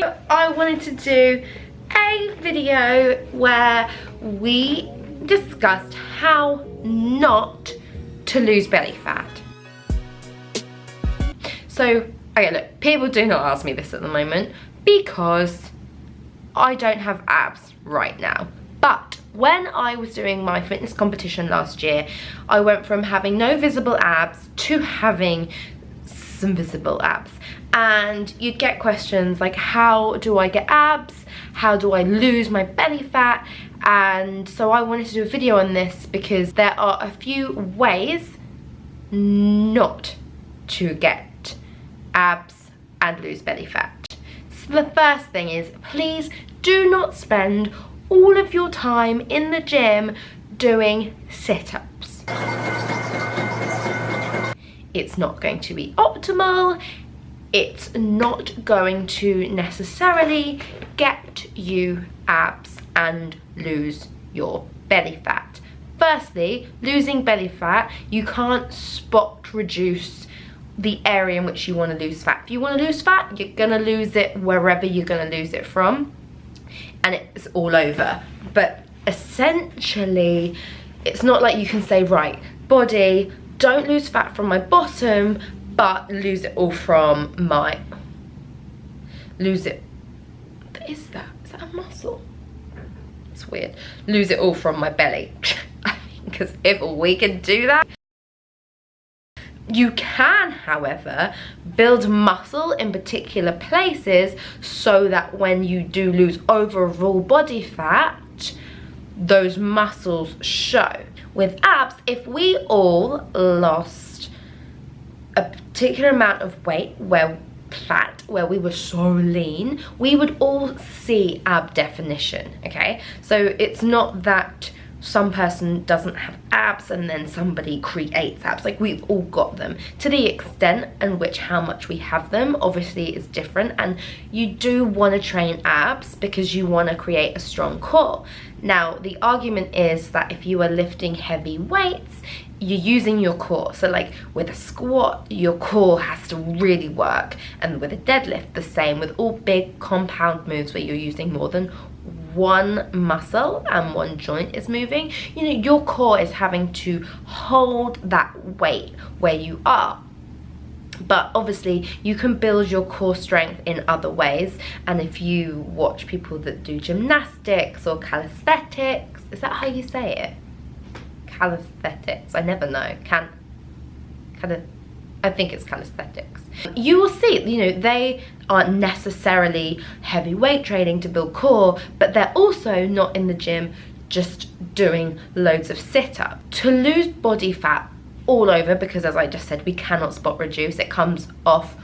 I wanted to do a video where we discussed how not to lose belly fat. So, okay, look, people do not ask me this at the moment because I don't have abs right now. But when I was doing my fitness competition last year, I went from having no visible abs to having some visible abs. And you'd get questions like, how do I get abs? How do I lose my belly fat? And so I wanted to do a video on this because there are a few ways not to get abs and lose belly fat. So the first thing is, please do not spend all of your time in the gym doing sit-ups. It's not going to be optimal. It's not going to necessarily get you abs and lose your belly fat. Firstly, losing belly fat, you can't spot reduce the area in which you want to lose fat. If you want to lose fat, you're going to lose it wherever you're going to lose it from, and it's all over. But essentially, it's not like you can say, right, body, don't lose fat from my bottom, but lose it all from my, lose it, what is that a muscle? It's weird. Lose it all from my belly. I mean, because if we can do that, you can, however, build muscle in particular places so that when you do lose overall body fat, those muscles show. With abs, if we all lost a particular amount of weight where we were so lean, we would all see ab definition, okay? So it's not that some person doesn't have abs and then somebody creates abs. Like, we've all got them. To the extent in which how much we have them obviously is different, and you do want to train abs because you want to create a strong core. Now, the argument is that if you are lifting heavy weights, you're using your core. So like with a squat, your core has to really work, and with a deadlift the same. With all big compound moves where you're using more than one muscle and one joint is moving, you know, your core is having to hold that weight where you are. But obviously you can build your core strength in other ways, and if you watch people that do gymnastics or calisthenics, is that how you say it? Calisthenics, I never know. I think it's calisthenics. You will see, you know, they aren't necessarily heavy weight training to build core, but they're also not in the gym just doing loads of sit-ups. To lose body fat all over, because as I just said, we cannot spot reduce, it comes off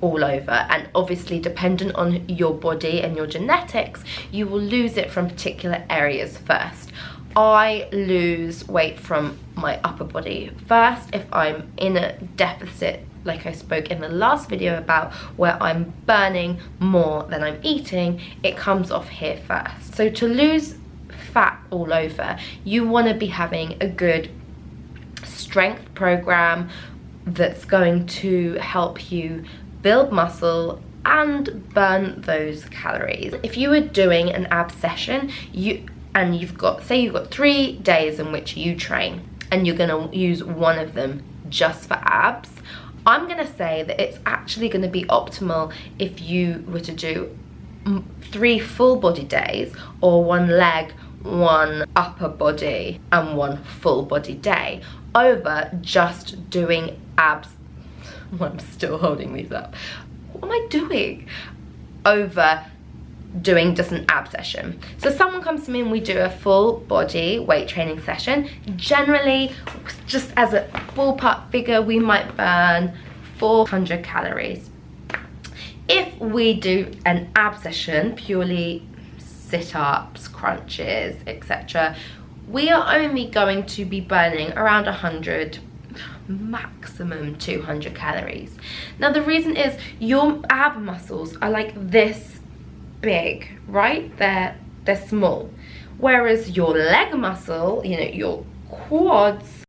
all over, and obviously dependent on your body and your genetics, you will lose it from particular areas first. I lose weight from my upper body first if I'm in a deficit, like I spoke in the last video about, where I'm burning more than I'm eating. It comes off here first. So to lose fat all over, you want to be having a good strength program that's going to help you build muscle and burn those calories. If you were doing an ab session, and you've got 3 days in which you train, and you're gonna use one of them just for abs, I'm gonna say that it's actually gonna be optimal if you were to do 3 full body days, or 1 leg, 1 upper body, and 1 full body day, over just doing abs. I'm still holding these up. What am I doing? Over doing just an ab session. So someone comes to me and we do a full body weight training session. Generally, just as a ballpark figure, we might burn 400 calories. If we do an ab session, purely sit-ups, crunches, etc., we are only going to be burning around 100, maximum 200 calories. Now the reason is your ab muscles are like this big, right? They're small. Whereas your leg muscle, you know, your quads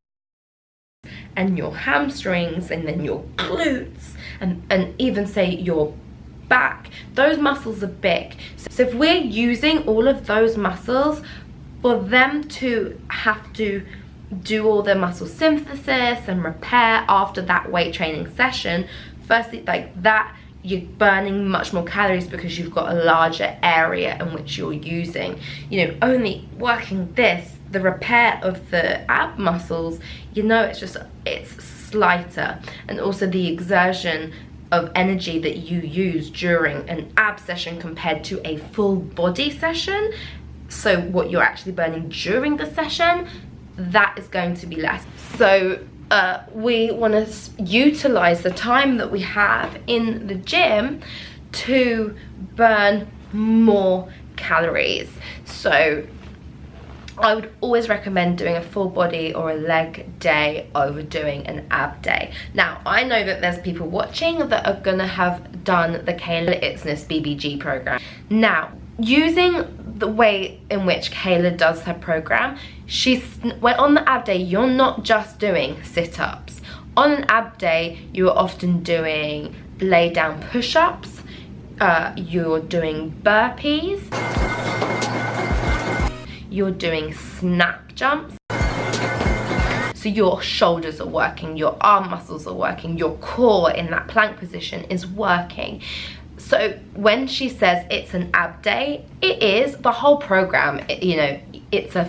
and your hamstrings and then your glutes and even say your back, those muscles are big. So if we're using all of those muscles, for them to have to do all the muscle synthesis and repair after that weight training session, firstly, like that, you're burning much more calories because you've got a larger area in which you're using. You know, only working this, the repair of the ab muscles, you know, it's slighter. And also the exertion of energy that you use during an ab session compared to a full body session, so what you're actually burning during the session, that is going to be less. So we want to utilize the time that we have in the gym to burn more calories. So I would always recommend doing a full body or a leg day over doing an ab day. Now, I know that there's people watching that are gonna have done the Kayla Itsines BBG program. Now, using the way in which Kayla does her program, when on the ab day, you're not just doing sit-ups. On an ab day, you are often doing lay down push-ups, you're doing burpees, you're doing snap jumps. So your shoulders are working, your arm muscles are working, your core in that plank position is working. So when she says it's an ab day, it is the whole program. You know, it's a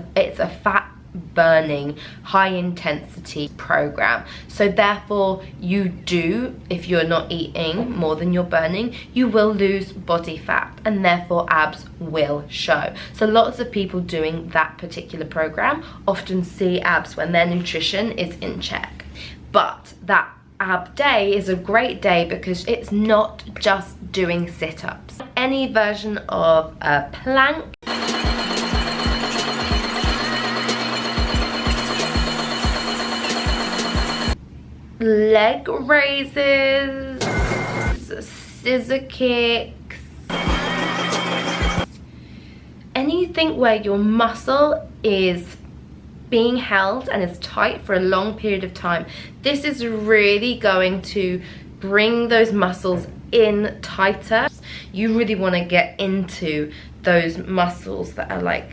fat burning, high intensity program. So therefore you do, if you're not eating more than you're burning, you will lose body fat and therefore abs will show. So lots of people doing that particular program often see abs when their nutrition is in check. But that ab day is a great day because it's not just doing sit-ups. Any version of a plank, leg raises, scissor kicks, anything where your muscle is being held and is tight for a long period of time. This is really going to bring those muscles in tighter. You really want to get into those muscles that are like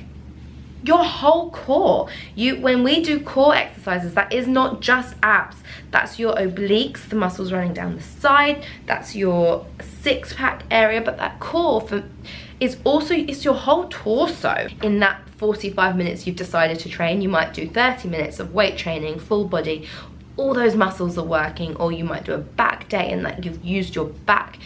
your whole core. When we do core exercises, that is not just abs, that's your obliques, the muscles running down the side, that's your six-pack area, but that core is also, it's your whole torso. In that 45 minutes you've decided to train, you might do 30 minutes of weight training, full body, all those muscles are working. Or you might do a back day and that you've used your back,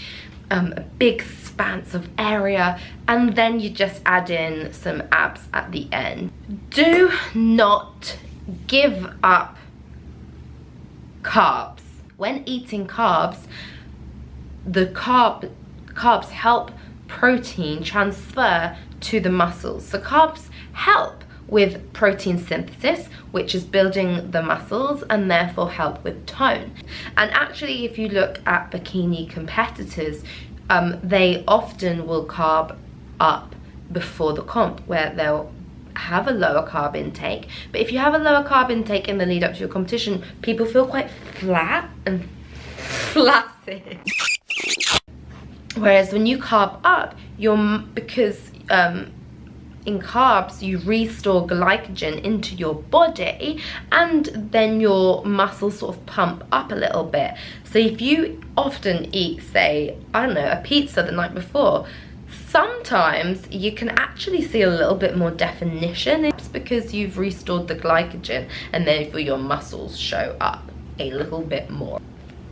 a big expanse of area, and then you just add in some abs at the end. Do not give up carbs. When eating carbs, the carbs help protein transfer to the muscles. So carbs help with protein synthesis, which is building the muscles and therefore help with tone. And actually, if you look at bikini competitors, they often will carb up before the comp, where they'll have a lower carb intake. But if you have a lower carb intake in the lead up to your competition, people feel quite flat and flaccid. Whereas when you carb up, because in carbs you restore glycogen into your body and then your muscles sort of pump up a little bit. So if you often eat, say, I don't know, a pizza the night before, sometimes you can actually see a little bit more definition. It's because you've restored the glycogen and therefore your muscles show up a little bit more.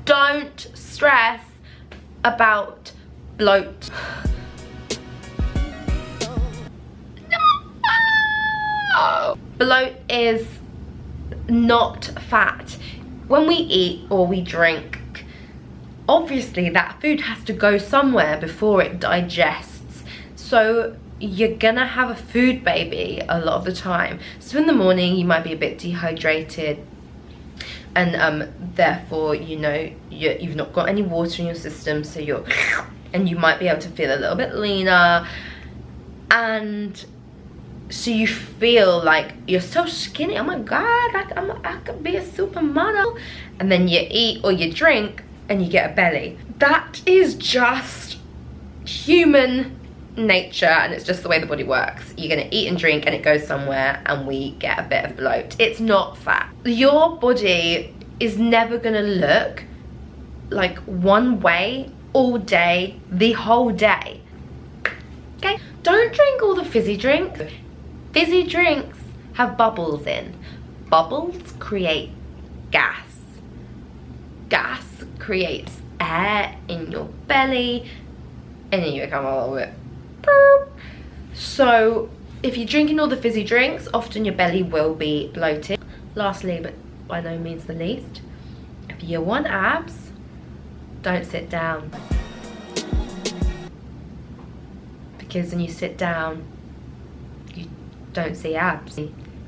Don't stress about bloat. Bloat is not fat. When we eat or we drink, obviously that food has to go somewhere before it digests. So you're gonna have a food baby a lot of the time. So in the morning you might be a bit dehydrated and therefore, you know, you've not got any water in your system, so and you might be able to feel a little bit leaner, and so you feel like you're so skinny. Oh my god, I could be a supermodel. And then you eat or you drink and you get a belly. That is just human nature, and it's just the way the body works. You're gonna eat and drink and it goes somewhere and we get a bit of bloat. It's not fat. Your body is never gonna look like one way all day, the whole day. Okay? Don't drink all the fizzy drinks. Fizzy drinks have bubbles in. Bubbles create gas. Gas creates air in your belly, and then you become a little bit. So if you're drinking all the fizzy drinks, often your belly will be bloated. Lastly, but by no means the least, if you want abs, don't sit down. Because when you sit down, you don't see abs.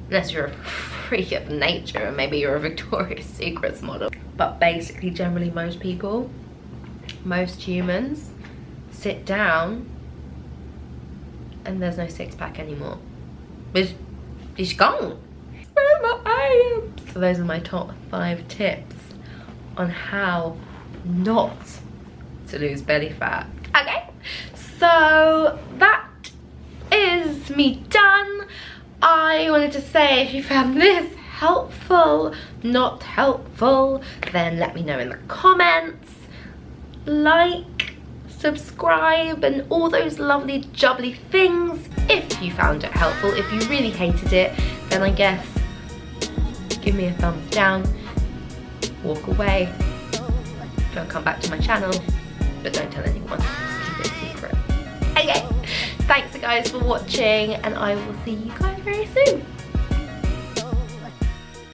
Unless you're a freak of nature and maybe you're a Victoria's Secrets model. But basically, generally most people, most humans, sit down and there's no six-pack anymore. It's gone. Where am I? So those are my top 5 tips on how not to lose belly fat. Okay, so that is me done. I wanted to say, if you found this helpful, not helpful, then let me know in the comments. Like, subscribe, and all those lovely jubbly things if you found it helpful. If you really hated it, then I guess give me a thumbs down, walk away, don't come back to my channel, but don't tell anyone, just keep it a secret. Okay, thanks guys for watching, and I will see you guys very soon.